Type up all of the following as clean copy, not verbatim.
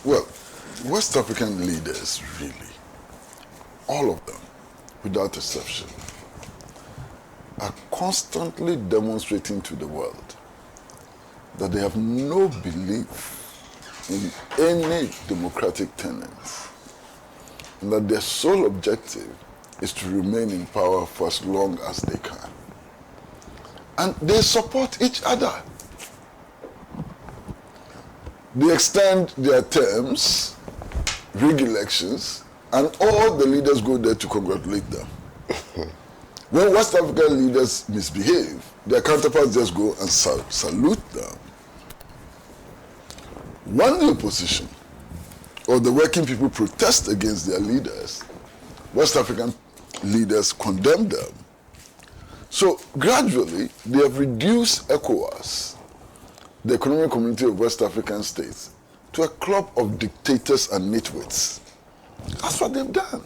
Well, West African leaders, really, all of them, without exception, are constantly demonstrating to the world that they have no belief in any democratic tenets, and that their sole objective is to remain in power for as long as they can. And they support each other. They extend their terms, rig elections, and all the leaders go there to congratulate them. When West African leaders misbehave, their counterparts just go and salute them. When the opposition or the working people protest against their leaders, West African leaders condemn them. So gradually, they have reduced ECOWAS, the Economic Community of West African States, to a club of dictators and nitwits. That's what they've done.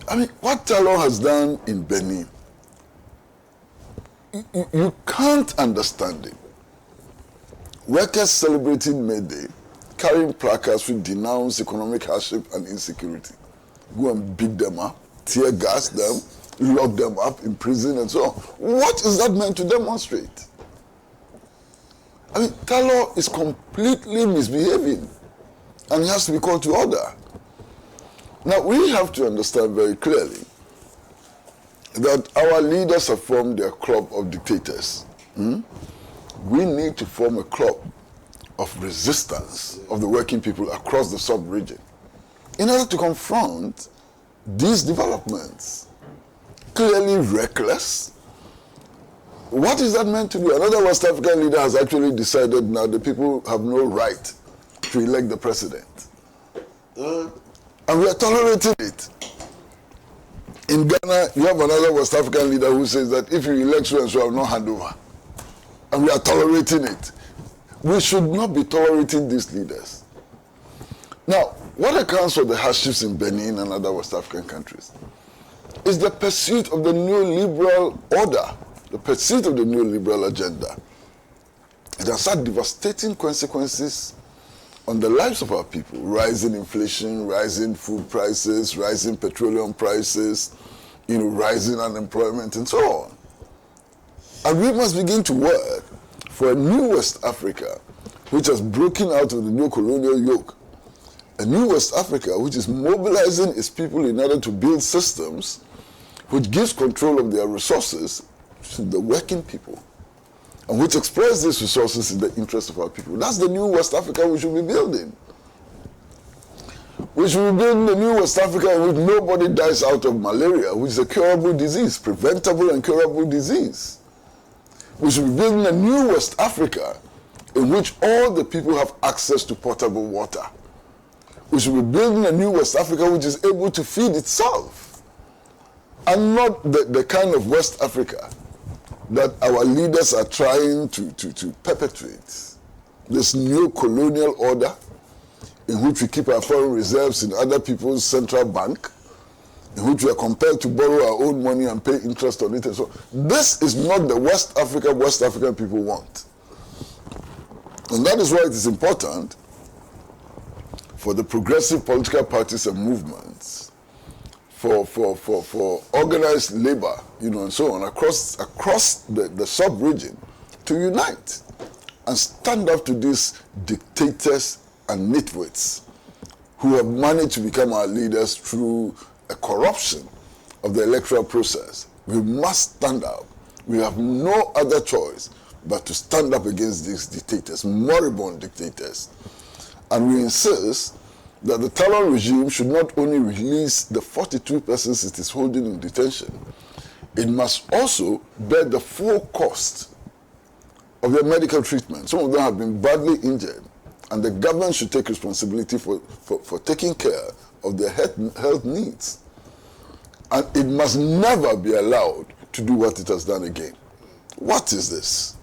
I mean, what Talon has done in Benin, you can't understand it. Workers celebrating May Day, carrying placards which denounce economic hardship and insecurity. Go and beat them up, tear gas them, lock them up in prison and so on. What is that meant to demonstrate? I mean, Talon is completely misbehaving and he has to be called to order. Now, we have to understand very clearly that our leaders have formed their club of dictators. We need to form a club of resistance of the working people across the sub-region in order to confront these developments. Clearly reckless. What is that meant to do? Another West African leader has actually decided now the people have no right to elect the president. And we are tolerating it. In Ghana, you have another West African leader who says that if you elect so and so, I will not hand over. And we are tolerating it. We should not be tolerating these leaders. Now, what accounts for the hardships in Benin and other West African countries is the pursuit of the neoliberal order, the pursuit of the neoliberal agenda. It has had devastating consequences on the lives of our people. Rising inflation, rising food prices, rising petroleum prices, rising unemployment and so on. And we must begin to work for a new West Africa which has broken out of the new colonial yoke. A new West Africa which is mobilizing its people in order to build systems which gives control of their resources to the working people and which exploits these resources in the interest of our people. That's the new West Africa we should be building. We should be building the new West Africa in which nobody dies out of malaria, which is a curable disease, preventable and curable disease. We should be building a new West Africa in which all the people have access to potable water. We should be building a new West Africa which is able to feed itself. And not the kind of West Africa that our leaders are trying to perpetuate. This new colonial order in which we keep our foreign reserves in other people's central bank, in which we are compelled to borrow our own money and pay interest on it. And so this is not the West Africa West African people want. And that is why it is important for the progressive political parties and movements, for organized labor, and so on, across the sub-region to unite and stand up to these dictators and nitwits who have managed to become our leaders through a corruption of the electoral process. We must stand up. We have no other choice but to stand up against these dictators, moribund dictators. And we insist that the Talon regime should not only release the 42 persons it is holding in detention, it must also bear the full cost of their medical treatment. Some of them have been badly injured, and the government should take responsibility for taking care of their health needs. And it must never be allowed to do what it has done again. What is this?